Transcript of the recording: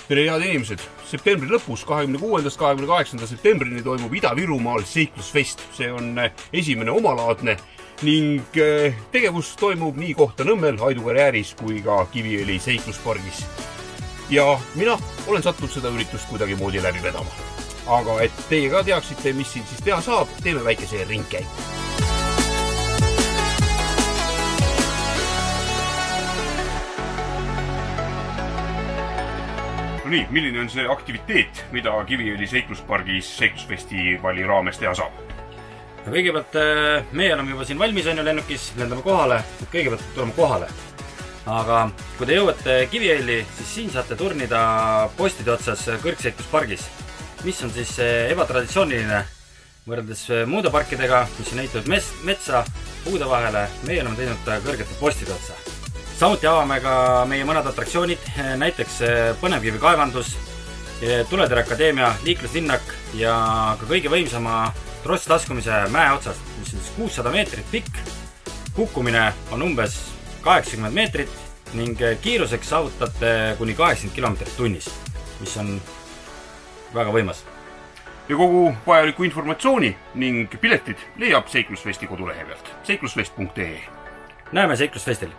Tere head inimesed! Septembri lõpus 26. 28. septembrini toimub Ida-Virumaal seiklusfest. See on esimene omalaadne ning tegevus toimub nii Kohtla-Nõmmel, Aidu karjääris kui ka Kiviõli seikluspargis. Ja mina olen sattunud seda üritust kuidagi moodi läbi vedama. Aga et teie ka teaksite, mis siin siis teha saab, teeme väikese ringkäigu. Nii, milline on see aktiviteet, mida Kiviõli seikluspargis seiklusfestivali raames teha saab? Kõigepealt meie oleme juba siin valmis on ju lennukis, lendame kohale, kõigepealt tuleme kohale. Aga kui te jõuate Kiviõli, siis siin saate turnida postide otsas kõrgseikluspargis, mis on siis ebatraditsiooniline võrreldes muude parkidega, mis on ehitatud metsa, puude vahele. Meie oleme teinud kõrgete postide otsa. Samuti avame ka meie mõned atraktsioonid, näiteks Põlevkivi kaevandus, Tuletõrje Akadeemia liikluslinnak ja ka kõige võimsama trosslaskumise mäe otsas, mis on 600 meetrit pikk. Kukkumine on umbes 80 meetrit ning kiiruseks saavutate kuni 80 km tunnis, mis on väga võimas. Ja kogu vajaliku informatsiooni ning piletid leiab seiklusfesti kodulehe pealt seiklusfest.ee. Näeme seiklusfestil!